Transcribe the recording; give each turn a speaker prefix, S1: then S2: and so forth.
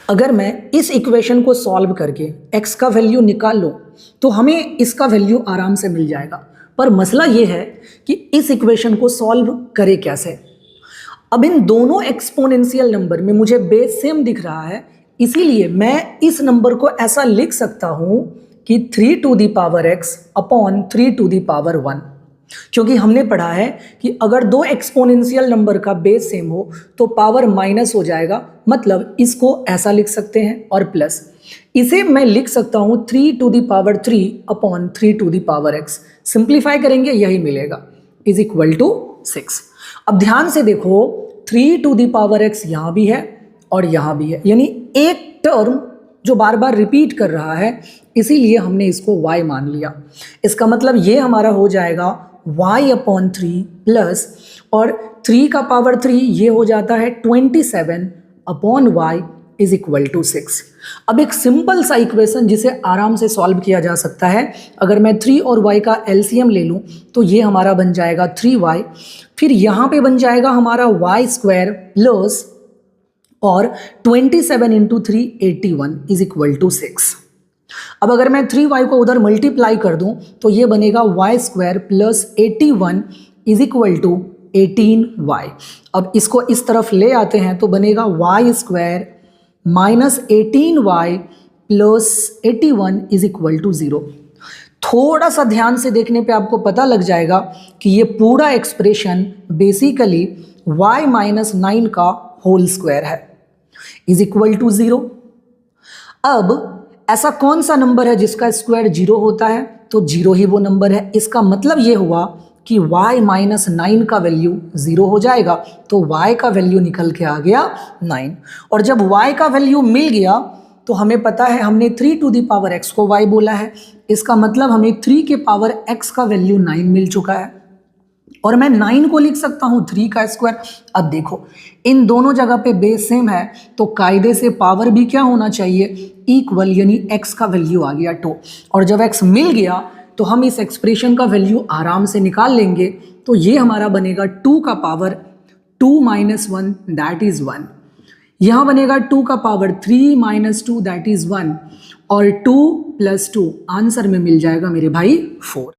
S1: अगर मैं इस इक्वेशन को सॉल्व करके x का वैल्यू निकाल लूँ तो हमें इसका वैल्यू आराम से मिल जाएगा। पर मसला ये है कि इस इक्वेशन को सॉल्व करे कैसे। अब इन दोनों एक्सपोनेंशियल नंबर में मुझे बेस सेम दिख रहा है, इसीलिए मैं इस नंबर को ऐसा लिख सकता हूँ कि 3 to the power x upon 3 to the power 1। क्योंकि हमने पढ़ा है कि अगर दो एक्सपोनेंशियल नंबर का बेस सेम हो तो पावर माइनस हो जाएगा, मतलब इसको ऐसा लिख सकते हैं और प्लस इसे मैं लिख सकता हूँ 3 to the power 3 upon 3 to the power x। Simplify करेंगे यही मिलेगा, इज इक्वल टू 6। अब ध्यान से देखो 3 टू दी पावर x यहाँ भी है और यहाँ भी है, यानी एक टर्म जो बार बार रिपीट कर रहा है, इसीलिए हमने इसको y मान लिया। इसका मतलब ये हमारा हो जाएगा y अपॉन 3 प्लस और 3 का पावर 3 ये हो जाता है 27 upon y is equal to 6। अब एक सिंपल सा इक्वेशन जिसे आराम से सॉल्व किया जा सकता है, अगर मैं 3 और y का एलसीएम ले लूँ तो ये हमारा बन जाएगा 3y, फिर यहाँ पे बन जाएगा हमारा y स्क्वायर प्लस और 27 इंटू 3 81 इज इक्वल टू 6। अब अगर मैं 3y को उधर मल्टीप्लाई कर दूं तो ये बनेगा y square plus 81 is equal to 18y। अब इसको इस तरफ ले आते हैं तो बनेगा y square minus 18y plus 81 is equal to 0। थोड़ा सा ध्यान से देखने पे आपको पता लग जाएगा कि ये पूरा एक्सप्रेशन बेसिकली y माइनस 9 का होल स्क्वायर है इज इक्वल टू 0। अब ऐसा कौन सा नंबर है जिसका स्क्वायर 0 होता है, तो 0 ही वो नंबर है। इसका मतलब ये हुआ कि y माइनस 9 का वैल्यू 0 हो जाएगा, तो y का वैल्यू निकल के आ गया 9। और जब y का वैल्यू मिल गया तो हमें पता है हमने 3 टू दी पावर x को y बोला है, इसका मतलब हमें 3 के पावर x का वैल्यू 9 मिल चुका है और मैं 9 को लिख सकता हूँ 3 का स्क्वायर। अब देखो इन दोनों जगह पे बेस सेम है तो कायदे से पावर भी क्या होना चाहिए, इक्वल, यानी x का वैल्यू आ गया 2। और जब x मिल गया तो हम इस एक्सप्रेशन का वैल्यू आराम से निकाल लेंगे, तो ये हमारा बनेगा 2 का पावर 2 माइनस 1 दैट इज 1। यहाँ बनेगा 2 का पावर 3 माइनस 2 दैट इज 1 और 2 प्लस 2 आंसर में मिल जाएगा मेरे भाई 4।